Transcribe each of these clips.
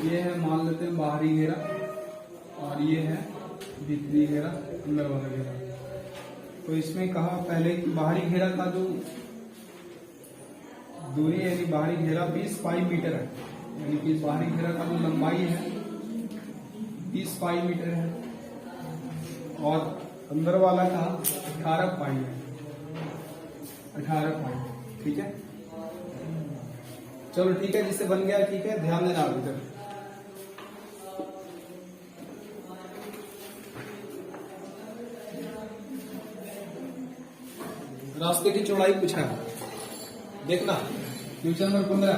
ये है मान लेते हैं बाहरी घेरा और ये है भीतरी घेरा, अंदर वाला घेरा। तो इसमें कहा पहले कि बाहरी घेरा का जो दूरी है यानी बाहरी घेरा 20 पाई मीटर है, यानी कि बाहरी घेरा का जो लंबाई है 20 पाई मीटर है और अंदर वाला का 18 पाई है, 18 पाई। ठीक है, चलो ठीक है, जिससे बन गया ठीक है, ध्यान देना अभी तक। रास्ते की चौड़ाई पूछा है, देखना क्वेश्चन नंबर 15।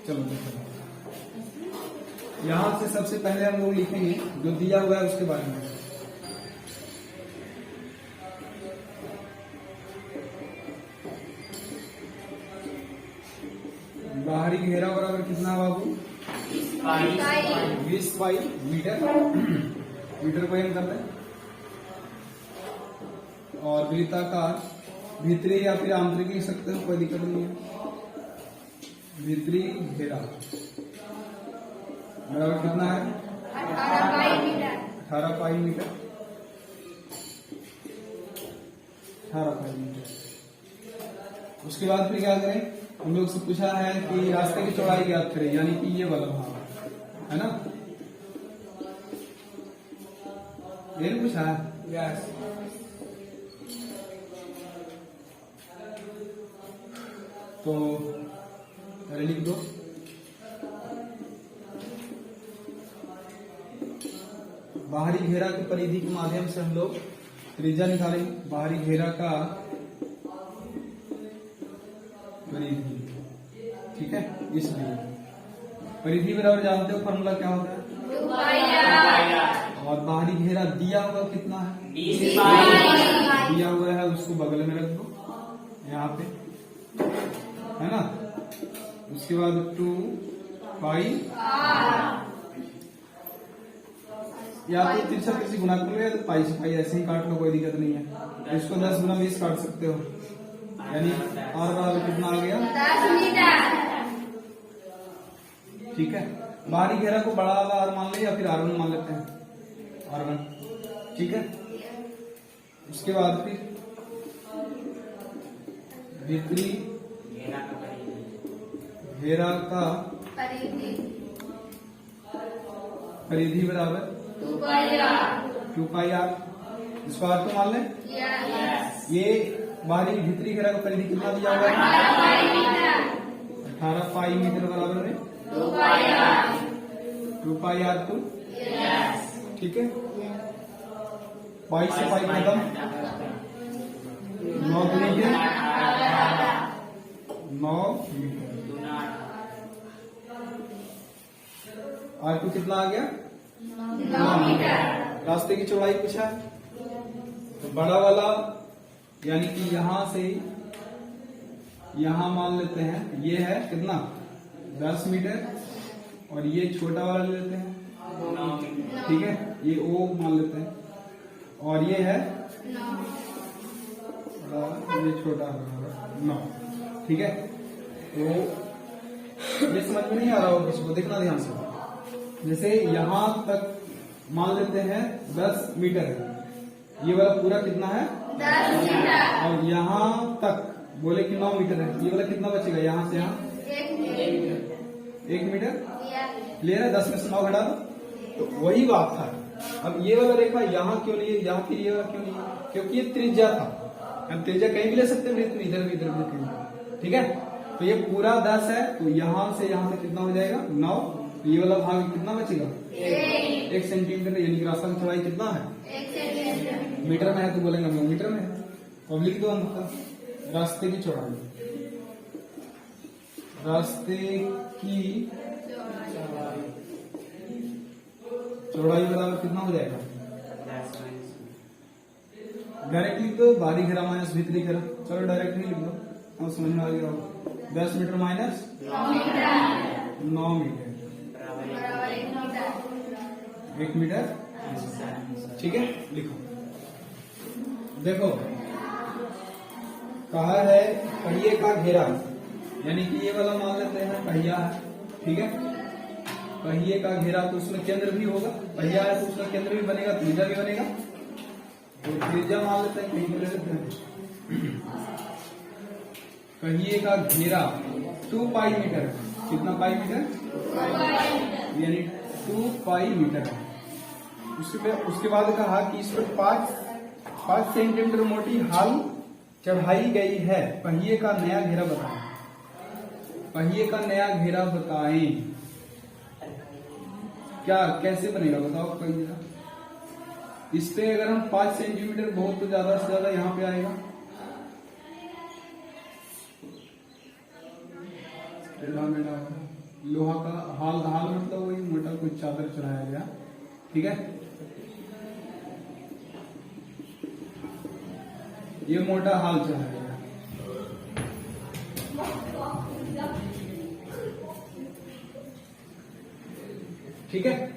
चलो देखो, यहां से सबसे पहले हम लोग लिखेंगे जो दिया हुआ है उसके बारे में। बाहरी घेरा बराबर कितना बाबू? 20 पाई मीटर। मीटर को हम कर रहे हैं। और वृत्ताकार भीतरी या फिर आंतरिक लिख सकते हो, कोई दिक्कत नहीं है। भीतरी घेरा बराबर कितना है? 18 पाई मीटर। 18 पाई मीटर। उसके बाद फिर क्या करें, हम लोग से पूछा है कि रास्ते की चौड़ाई ज्ञात करें, यानी कि ये वाला भाग है ना, ये पूछा है। यस, तो पहले लिख दो बाहरी घेरा की परिधि के माध्यम से हम लोग त्रिज्या निकालेंगे। बाहरी घेरा का परिधि, ठीक है, इसलिए परिधि बराबर जानते हो फॉर्मूला क्या होता है। और बाहरी घेरा दिया हुआ कितना है? 20 पाई। दिया हुआ है उसको बगल में रख दो यहाँ पे, है ना। उसके बाद 2 पाई, या तो तिरछा किसी गुना कर लो या तो पाई से पाई ऐसे ही काट लो, कोई दिक्कत नहीं है। इसको 10 गुना 20 काट सकते हो, यानी R बराबर कितना आ गया? 10 मीटर। ठीक है, बाहरी घेरा को बड़ा वाला R मान ले या फिर R1 मान लेते हैं, R1। ठीक है, उसके बाद फिर भीतरी घेरा का परिधि बराबर 2 पाई R। इसको R तो मान ले। ये बाहरी भीतरी घेरा का परिधि कितना दिया हुआ है? 18 पाई मीटर बराबर में 2 पाई R को। ठीक है, पाई से पाई खत्म, 9 मीटर 9 मीटर। R को कितना आ गया? 9 मीटर। रास्ते की चौड़ाई पूछा है, तो बड़ा वाला यानी कि यहां से यहां मान लेते हैं, ये है कितना? 10 मीटर। और ये छोटा वाला ले लेते हैं, ठीक है, ये O मान लेते हैं। और ये है ये छोटा 9। ठीक है, तो ये समझ में नहीं आ रहा होगा किसी को, देखना ध्यान से। जैसे यहां तक मान लेते हैं 10 मीटर है, ये वाला पूरा कितना है? 10 मीटर। और यहाँ तक बोले कि 9 मीटर है, ये वाला कितना बचेगा? यहाँ से यहाँ 1 मीटर। क्लियर है? 10 में से 9 घटा दो, तो वही बात था। अब ये वाला रेखा यहाँ क्यों नहीं है, यहाँ फिर ये वाला क्यों नहीं है? क्योंकि ये त्रिज्या था। हम त्रिज्या कहीं भी ले सकते हैं, इधर भी इधर भी कहीं। ठीक है, तो ये पूरा 10 है, तो यहाँ से यहाँ तक कितना हो जाएगा? 9। तो ये वाला भाग कितना बचेगा? 1 सेंटीमीटर। यानी कि रास्ता की चौड़ाई कितना है? 1 सेंटीमीटर। मीटर में है तो बोलेंगे हम लोग मीटर में है, तो अब लिख दो अंदर रास्ते की चौड़ाई। रास्ते की चौड़ाई बराबर कितना हो जाएगा? डायरेक्ट लिख दो, बाहरी घेरा माइनस भीतरी घेरा। चलो डायरेक्ट ही लिख दो, हम समझ में आ गया। 10 मीटर माइनस 9 मीटर 1 मीटर। ठीक है, लिखो। देखो, कहा है पहिए का घेरा, यानी कि ये वाला मान लेते हैं पहिया है। ठीक है, पहिए का घेरा, तो उसमें केंद्र भी होगा, पहिया है तो उसका केंद्र भी बनेगा, त्रिज्या भी बनेगा। तो त्रिज्या मान लेते हैं, कहीं ले लेते हैं। पहिए का घेरा 2 पाई मीटर है। कितना पाई मीटर? यानी 2 पाई मीटर है। उसके बाद कहा कि इस पर 5 सेंटीमीटर मोटी हाल चढ़ाई गई है। पहिए का नया घेरा बताएं। पहिए का नया घेरा बताएं। क्या कैसे बनेगा बताओ पहिया? इस पे अगर हम 5 सेंटीमीटर, बहुत तो ज्यादा से ज्यादा यहाँ पे आएगा, लोहा का हाल मतलब वही मोटा कोई चादर चढ़ाया गया, ठीक है। ये मोटा हाल चढ़ाया गया, ठीक है।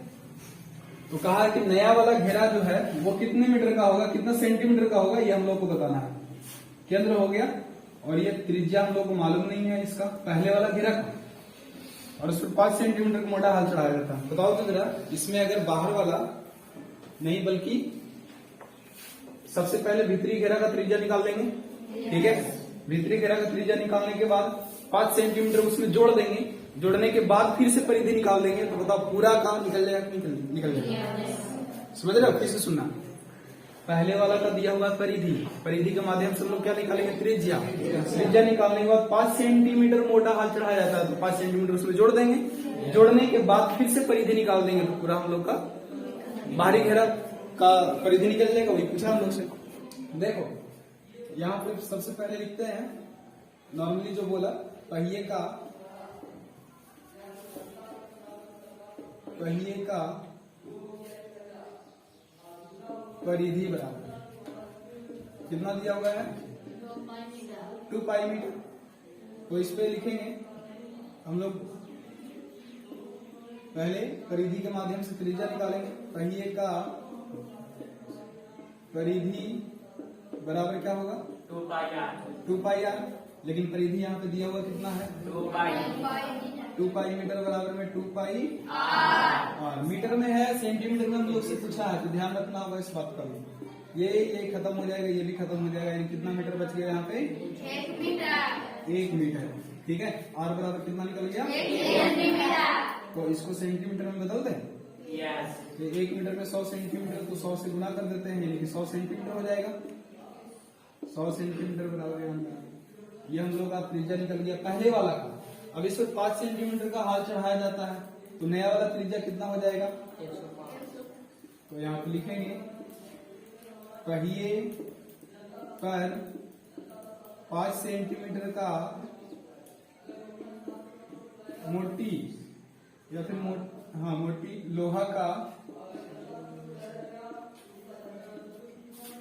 तो कहा कि नया वाला घेरा जो है वो कितने मीटर का होगा, कितना सेंटीमीटर का होगा, ये हम लोग को बताना है। केंद्र हो गया और ये त्रिज्या हम लोग को मालूम नहीं है इसका, पहले वाला घेरा का, और उस पर 5 सेंटीमीटर का मोटा हाल चढ़ाया जाता है। बताओ तो जरा, इसमें अगर बाहर वाला नहीं बल्कि सबसे पहले भीतरी घेरा का त्रिज्या निकाल देंगे, ठीक है। भीतरी घेरा का त्रिज्या निकालने के बाद 5 सेंटीमीटर उसमें जोड़ देंगे, जोड़ने के बाद फिर से परिधि निकाल देंगे, तो बताओ पूरा काम निकल जाएगा कि निकल जाएगा? समझ रहे हो? फिर से सुनना, पहले वाला का दिया हुआ परिधि, परिधि के माध्यम से हम लोग क्या निकालेंगे? त्रिज्या। त्रिज्या निकालने के बाद 5 सेंटीमीटर मोटा हाल चढ़ाया जाता है, तो 5 सेंटीमीटर उसमें जोड़ देंगे, जोड़ने के बाद फिर से परिधि निकाल देंगे, तो पूरा हम लोग का बाहरी घेरा का परिधि निकल जाएगा। वही पूछा हम लोग से। देखो यहाँ पे सबसे पहले लिखते हैं, नॉर्मली जो बोला पहिए का परिधि बराबर कितना दिया हुआ है? 2 पाई मीटर। तो इस पे लिखेंगे हम लोग, पहले परिधि के माध्यम से त्रिज्या निकालेंगे। पहिए का परिधि बराबर क्या होगा? 2 पाई आर। लेकिन परिधि यहाँ पे दिया हुआ कितना है? 2 पाई मीटर बराबर में 2 पाई आर। मीटर में है, सेंटीमीटर में हम लोग से पूछा है, तो ध्यान रखना होगा इस बात का भी। ये खत्म हो जाएगा, ये भी खत्म हो जाएगा, यानी कितना मीटर बच गया यहाँ पे? 1 मीटर, ठीक है। आर बराबर कितना निकल गया? 1 मीटर। तो इसको सेंटीमीटर में बदल दें। तो 1 मीटर में 100 सेंटीमीटर, तो 100 से गुना कर देते हैं, यानी कि 100 सेंटीमीटर हो जाएगा। 100 सेंटीमीटर बराबर ये हम लोग का त्रिज्या निकल गया पहले वाला का। अब इस पर 5 सेंटीमीटर का हाल चढ़ाया जाता है, तो नया वाला त्रिज्या कितना हो जाएगा? 105। तो यहाँ पे लिखेंगे पहिए पर 5 सेंटीमीटर का मोटी या फिर मोटी लोहा का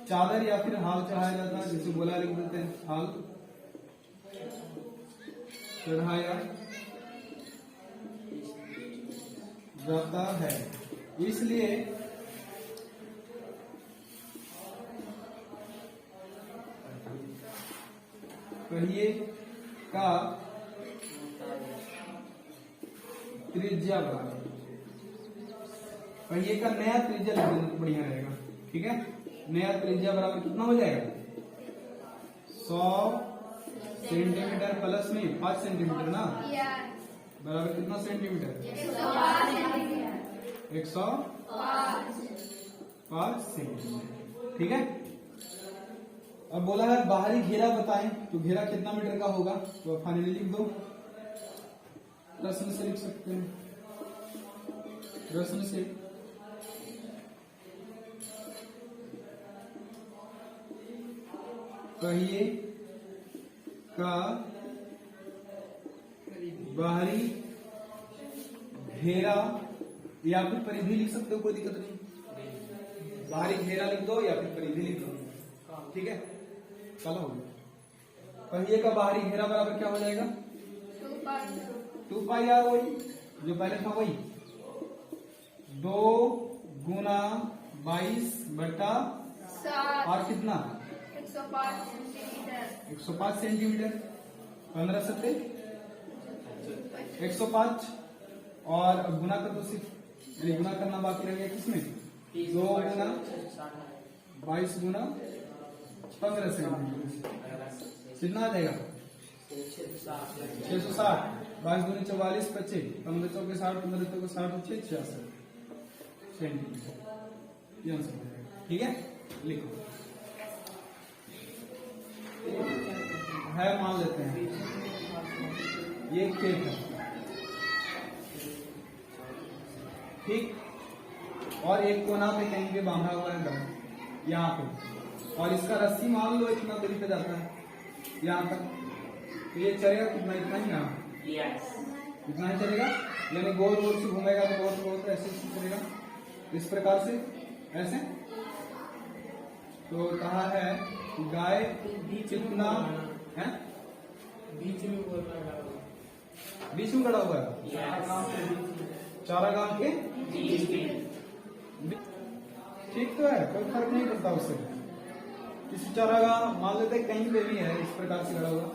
चादर या फिर हाल चढ़ाया जाता है, जैसे बोला लिख देते हैं, हाल चढ़ाया जाता है। इसलिए पहिए का त्रिज्या बराबर, पहिए का नया त्रिज्या लिख देना बढ़िया रहेगा, ठीक है। नया त्रिज्या बराबर कितना हो जाएगा? 100 सेंटीमीटर प्लस में 5 सेंटीमीटर ना, बराबर कितना सेंटीमीटर? 105 सेंटीमीटर, ठीक है। अब बोला है बाहरी घेरा बताएं, तो घेरा कितना मीटर का होगा? तो फाइनली लिख दो, प्रश्न से लिख सकते हैं, प्रश्न से। पहिए का बाहरी घेरा या फिर परिधि लिख सकते हो, कोई दिक्कत नहीं। बाहरी घेरा लिख दो या फिर परिधि लिख दो, ठीक है। चलो, पहिए का बाहरी घेरा बराबर क्या हो जाएगा? 2 पाई आर, वही जो पहले था वही, 2 गुना 22/7 और कितना? 105 सेंटीमीटर। 15 से 105 और अब गुना कर दो सिर्फ, यानी गुना करना बाकी रह गया किसमें, 2 गुना 22 गुना 15 सेंटीमीटर, कितना आ जाएगा 660, 22 दूनी 44, 25, 15 चौके 60, 15 चौके 60, 66 सेंटीमीटर, ये आंसर हो जाएगा। ठीक है, लिखो है, मान लेते हैं ये खेत है, ठीक, और एक कोना पे कहीं पे बांधा हुआ है गाय यहाँ पे, और इसका रस्सी मान लो इतना दूरी पे जाता है यहाँ तक, तो ये चलेगा कितना, इतना ही ना, इतना ही चलेगा, यानी गोल गोल से घूमेगा तो बहुत बहुत ऐसे चलेगा, इस प्रकार से ऐसे। तो कहा है गाय कितना है, बीच में खड़ा हुआ है, चारागाह के बीच में, ठीक तो है, कोई फर्क नहीं पड़ता उससे, किसी चारागाह मान लेते कहीं पे भी है इस प्रकार से खड़ा हुआ,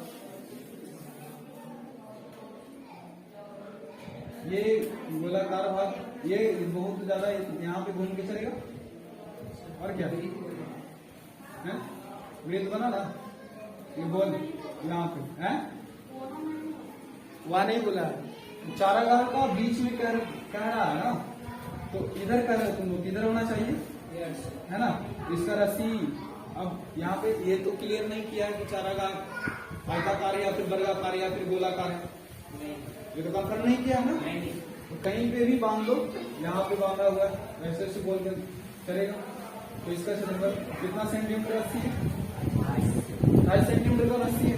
ये गोलाकार भाग, ये बहुत ज्यादा यहाँ पे घूम के चलेगा, और क्या है, वृत्त बना ना, ये बोल यहाँ पे है, वहां नहीं बोला, चारागाह का बीच में कह रहा है ना, तो इधर कह रहे तुम लोग, इधर होना चाहिए है ना, इसका रस्सी, अब यहाँ पे ये तो क्लियर नहीं किया है कि चारागाह आयताकार या फिर वर्गाकार या फिर गोलाकार है, ये तो कंफर्म नहीं किया है ना, तो कहीं पे भी बांध दो, यहाँ पे बांधा हुआ है वैसे ऐसे बोल के चलेगा, तो इसका क्षेत्रफल कितना सेंटीमीटर रस्सी है, 2.5 सेंटीमीटर का रस्सी है,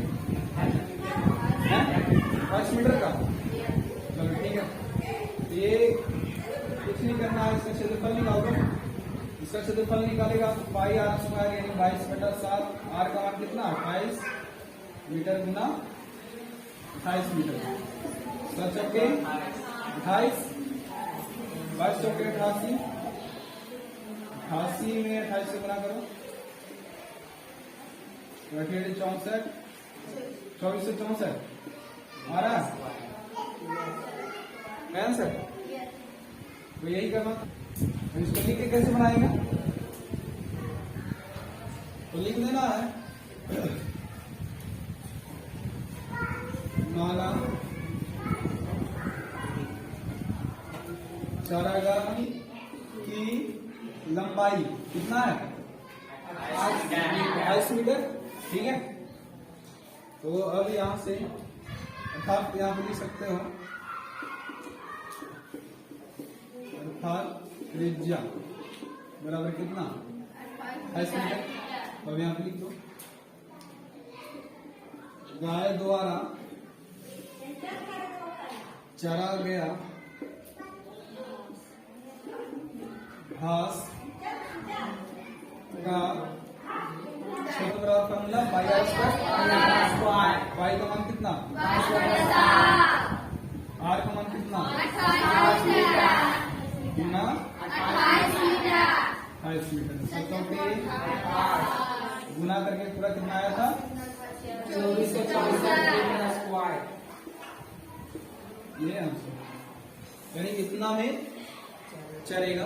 5 मीटर का, चलो ठीक है, ये कुछ नहीं करना है, इसका क्षेत्रफल निकाल दो, इसका क्षेत्रफल निकालेगा तो पाई आर स्क्वायर यानी 22/7, आर का मान कितना 28 मीटर गुना 28 मीटर, 7 चौके 28, 22 चौके 88, 88 में 28 से गुना करो, 64, 24 से 64 आ रहा है आंसर, तो यही करना, इसको लिख के कैसे बनाएगा, तो लिख देना है माला चारागाह की लंबाई कितना है 28 मीटर, ठीक है, तो अब यहां से अर्थात यहां पर लिख सकते हो, अर्थात त्रिज्या बराबर कितना 28 मीटर, तो अब यहां पर लिख दो, गाय द्वारा चरा गया घास का क्षेत्रफल फॉर्मूला पाई आर स्क्वायर, पाई का मान कितना, आर का मान कितना, गुना 28 मीटर, सत्तों के गुना करके पूरा कितना आया था 24 ये आंसर, यानी इतना में चलेगा।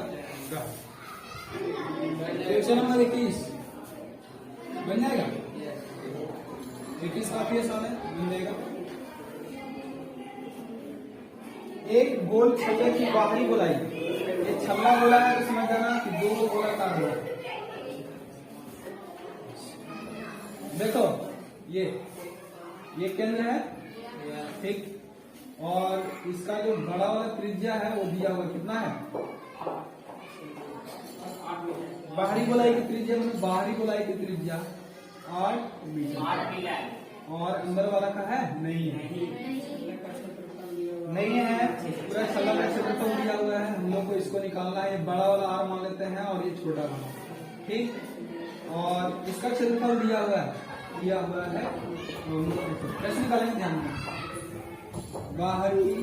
क्वेश्चन नंबर 21 बन जाएगा, 21 काफी आसान है, बन जाएगा। एक गोल छल्ले की बाहरी गोलाई, ये छल्ला गोला है तो समझ जाना कि 2 गोलाकार है, देखो ये केंद्र है, ठीक, और इसका जो बड़ा वाला त्रिज्या है वो दिया हुआ कितना है, बाहरी गोलाई की त्रिज्या मतलब बाहरी गोलाई की त्रिज्या 8 मीटर, और अंदर वाला का है नहीं है, पूरा छल्ला का क्षेत्रफल दिया हुआ है, हम लोग को इसको निकालना है, ये बड़ा वाला आर मान लेते हैं और ये छोटा वाला, ठीक, और इसका क्षेत्रफल दिया हुआ है कैसे निकालेंगे, ध्यान में बाहरी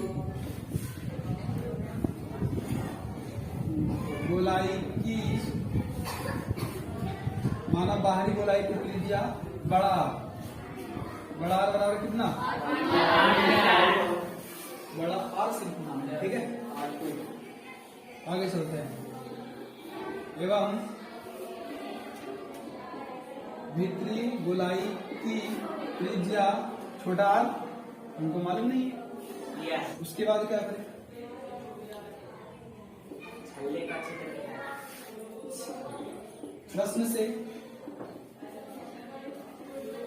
गोलाई की, माना बाहरी गोलाई की त्रिज्या बड़ा बराबर कितना, बड़ा आर से कितना ठीक है, आगे चलते हैं। एवं भीतरी गोलाई की त्रिज्या छोटा r हमको मालूम नहीं है। उसके बाद क्या करें? प्रश्न से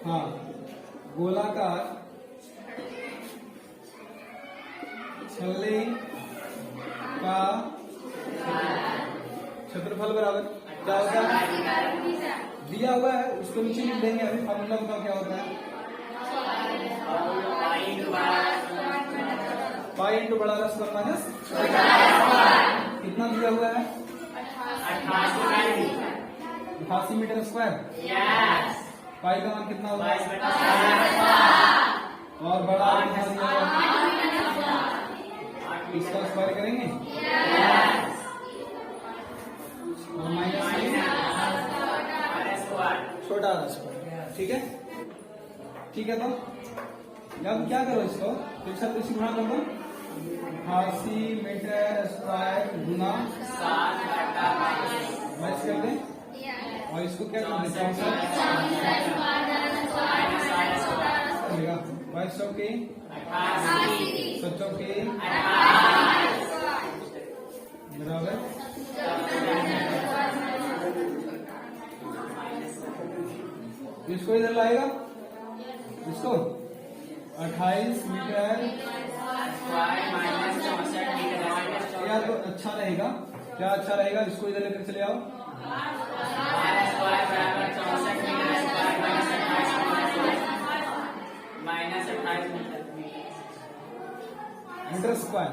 हाँ गोलाकार छल्ले का क्षेत्रफल बराबर क्या होता है? दिया हुआ है, उसको नीचे लिख देंगे। अभी फॉर्मूला बताओ क्या होता है? पाई इंटू बड़ा स्क्वायर माइनस कितना दिया हुआ है? 88 मीटर स्क्वायर। पाई का मान कितना होगा? और बड़ा कितना दिया हुआ? इसका स्क्वायर करेंगे और माइनस छोटा स्क्वायर। ठीक है, ठीक है। तो अब क्या करो इसको एक साथ इसी गुणा कर दो। 88 मीटर स्क्वायर गुना 7 कर दें और इसको क्या कर दें? 5 के 7 के बराबर इसको इधर लाएगा, इसको 28 मीटर या तो अच्छा रहेगा। क्या अच्छा रहेगा? इसको इधर लेकर चले आओ। मीटर स्क्वायर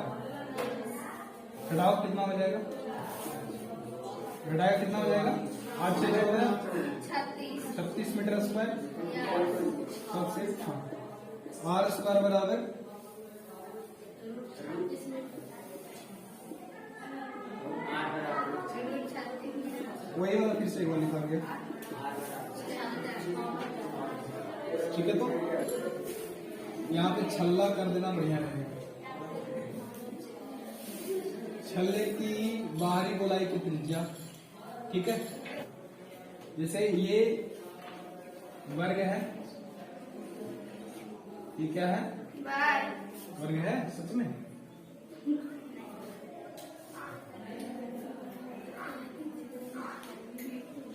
घटाओ कितना हो जाएगा? घटाया कितना हो जाएगा? 8 से 36 मीटर स्क्वायर। सबसे आर स्क्वायर बराबर वही वाला फिर से एक बार लिखा गया। ठीक है, तो यहाँ पे छल्ला कर देना बढ़िया रहेगा। छल्ले की बाहरी गोलाई की त्रिज्या, ठीक है। जैसे ये वर्ग है, ये क्या है? वर्ग है सच में।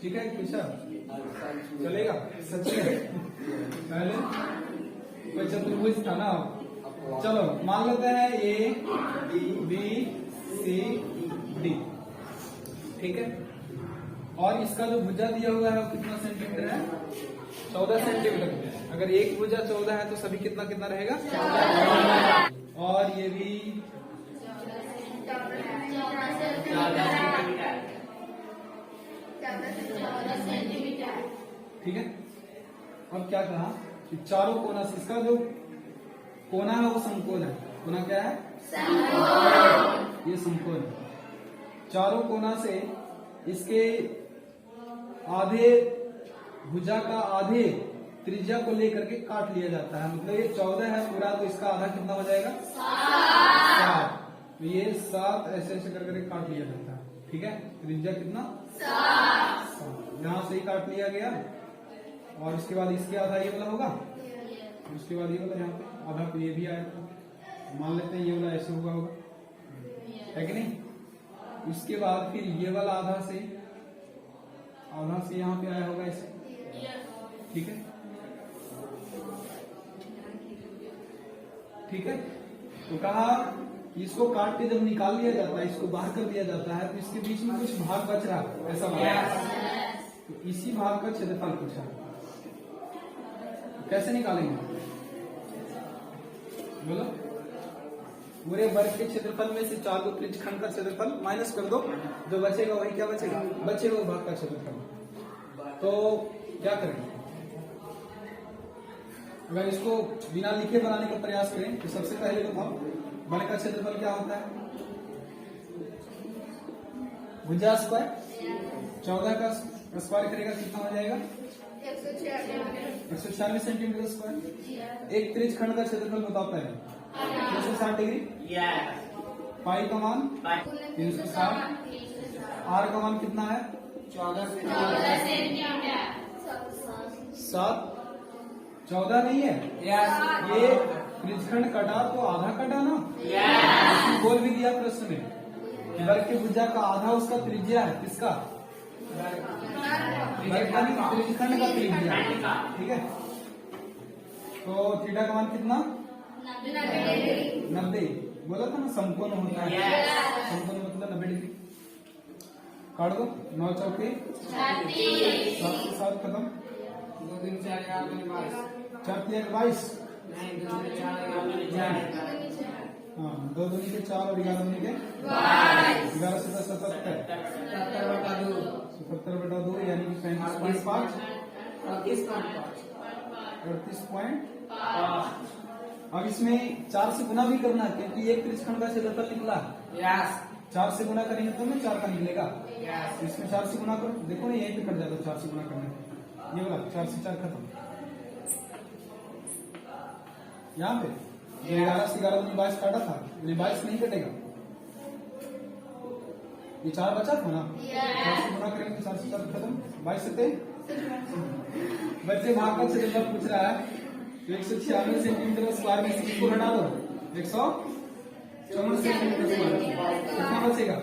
ठीक है, कैसा चलेगा? सच में पहले कोई चतुर्भुज था ना। चलो मान लेते हैं ए बी सी डी, ठीक है। और इसका जो भुजा दिया हुआ है वो कितना सेंटीमीटर है? 14 सेंटीमीटर। अगर एक भुजा 14 है तो सभी कितना कितना रहेगा? और ये भी 14 सेंटीमीटर, ठीक है। अब क्या कहा कि चारों कोना से इसका जो कोना है वो समकोण है। कोना क्या है? समकोण। ये समकोण है। चारों कोना से इसके आधे भुजा का आधे त्रिज्या को लेकर के काट लिया जाता है। मतलब ये 14 है पूरा, तो इसका आधा कितना हो जाएगा? 7। तो ये 7 ऐसे ऐसे करके काट लिया जाता है, ठीक है। त्रिज्या कितना? 7। यहाँ से ही काट लिया गया और इसके बाद इसके आधा ये वाला होगा, उसके बाद ये वाला यहाँ पे आधा, तो ये भी आएगा। मान लेते हैं ये वाला ऐसे हुआ होगा, है कि नहीं। इसके बाद फिर ये वाला आधा से यहाँ पे आया होगा ऐसे, ठीक है। ठीक है, तो कहा इसको काट के जब निकाल लिया जाता है, इसको बाहर कर दिया जाता है, तो इसके बीच में कुछ भाग बच रहा है, ऐसा लग रहा है। तो इसी भाग का क्षेत्रफल पूछा। कैसे निकालेंगे? बोलो। पूरे वर्ग के क्षेत्रफल में से 4 त्रिज्यखंड का क्षेत्रफल माइनस कर दो, जो बचेगा वही क्या बचेगा? बचेगा वो भाग का क्षेत्रफल। तो क्या करेंगे? अगर इसको बिना लिखे बनाने का प्रयास करें तो सबसे पहले तो वर्ग का क्षेत्रफल क्या होता है? भुजा स्क्वायर 14 का स्क्वायर करेगा कितना हो जाएगा? 196 सेंटीमीटर स्क्वायर। एक त्रिज्यखंड का क्षेत्रफल बताओ पहले। 360 डिग्री। पाई का मान 360, आर का मान कितना है 14 7, 14 नहीं है ये त्रिज्यखंड कटा तो आधा कटा ना, इसमें बोल भी दिया प्रश्न में कि वर्ग की भुजा का आधा उसका त्रिज्या है, किसका वर्ग का नहीं, त्रिज्यखंड का त्रिज्या, ठीक है। तो थीटा का मान कितना 90, बोला था ना समकोण होता है, समकोण मतलब 90 डिग्री। काट दो 9 चौके 7 से 7 खत्म, 2 दिन 4 4 3 22, नहीं 2 दिन 4 हाँ 2 दूनी के 4 और 11 दूनी के 11 से 10 77, 77/2 यानी कि 35.5, 38.5। अब इसमें 4 से गुना भी करना है क्योंकि एक त्रिज्यखंड का क्षेत्रफल निकला, 4 से गुना करेंगे तो ना 4 का निकलेगा, इसमें 4 से गुना करो, देखो ना यहीं पे कट जाता 4 से गुना करने पे, ये वाला 4 से 4 खत्म, यहाँ पे 11 से 11 22 काटा था, ये 22 नहीं कटेगा, ये 4 बचा था ना, 4 से गुना करेंगे 4 से 4 खत्म, 22 से 23। बच्चे भाग का क्षेत्रफल पूछ रहा है 196 सेंटीमीटर स्क्वायर में से इसको घटा दो 154 सेंटीमीटर स्क्वायर, कितना बचेगा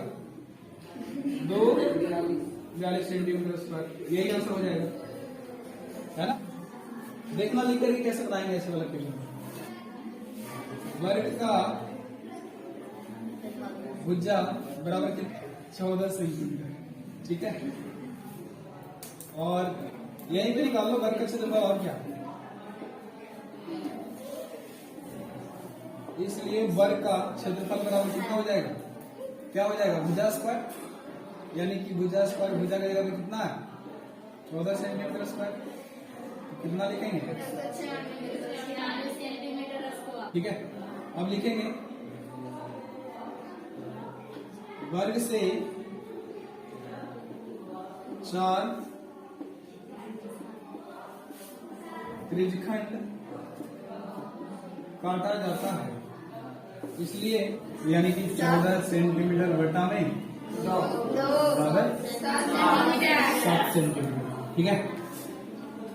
242 सेंटीमीटर स्क्वायर, यही आंसर हो जाएगा, है ना। देखना लिख करके कैसे बनाएंगे ऐसे वाला क्वेश्चन। वर्ग का भुजा बराबर 14 सेंटीमीटर, ठीक है, और यहीं पे निकाल लो वर्ग का क्षेत्रफल और क्या, इसलिए वर्ग का क्षेत्रफल बराबर कितना हो जाएगा, क्या हो जाएगा भुजा स्क्वायर, यानी कि भुजा स्क्वायर भुजा का जगह पे कितना है 14 सेंटीमीटर स्क्वायर, तो कितना लिखेंगे, ठीक है। अब लिखेंगे वर्ग से 4 त्रिज्यखंड काटा जाता है, इसलिए यानी कि 14 सेंटीमीटर बटा में बराबर 7 सेंटीमीटर, ठीक है।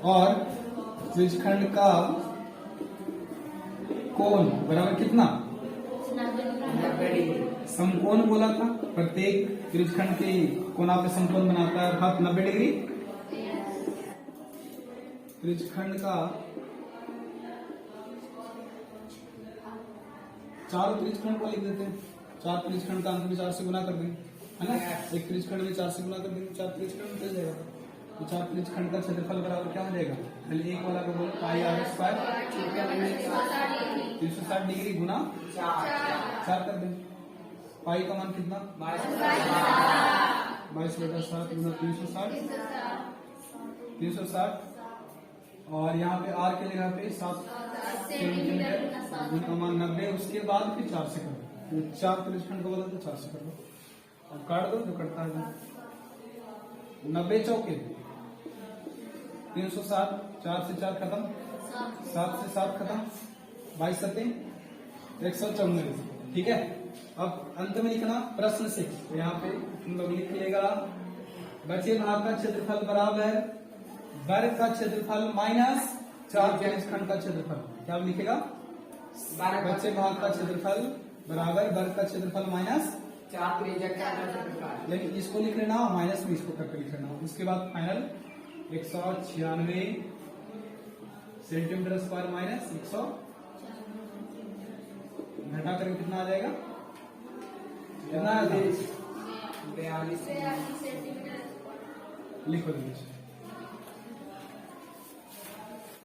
और त्रिज्यखंड का कोण बराबर कितना, समकोण बोला था, प्रत्येक त्रिज्यखंड के कोना पे समकोण बनाता है अर्थात 90 डिग्री। त्रिज्यखंड का 4 त्रिज्यखंड को लिख देते हैं, 4 त्रिज्यखंड का अंत में 4 से गुना कर देंगे, है ना, एक त्रिज्यखंड में 4 से गुना कर देंगे, 4 त्रिज्यखंड मिल जाएगा, तो 4 त्रिज्यखंड का क्षेत्रफल बराबर क्या हो जाएगा, खाली एक वाला को बोलो पाई आर स्क्वायर 360 डिग्री गुना 4 कर देंगे, पाई का मान कितना 22/7 गुना 360 और यहाँ पे आर के जगह पे 7 सेंटीमीटर गुना मान 90, उसके बाद फिर 4 से करो, 4 त्रिज्यखंड को बदल तो 4 से कर दो, अब काट दो जो कटता है 90 चौके 360, 4 से 4 खत्म, 7 से 7 खत्म, 22 सत्ते 154, ठीक है। अब अंत में लिखना प्रश्न से, यहाँ पे तुम लोग लिखिएगा बचे भाग का क्षेत्रफल बराबर वर्ग का क्षेत्रफल माइनस 4 त्रिज्यखंड का क्षेत्रफल, क्या लिखेगा बचे भाग का क्षेत्रफल बराबर वर्ग का क्षेत्रफल माइनस 4 त्रिज्यखंड का क्षेत्रफल, लेकिन इसको लिख लेना माइनस में इसको करके लिख लेना, उसके बाद फाइनल 196 सेंटीमीटर स्क्वायर माइनस 100 घटा करके कितना आ जाएगा, कितना 42 42 लिखो दीजिए।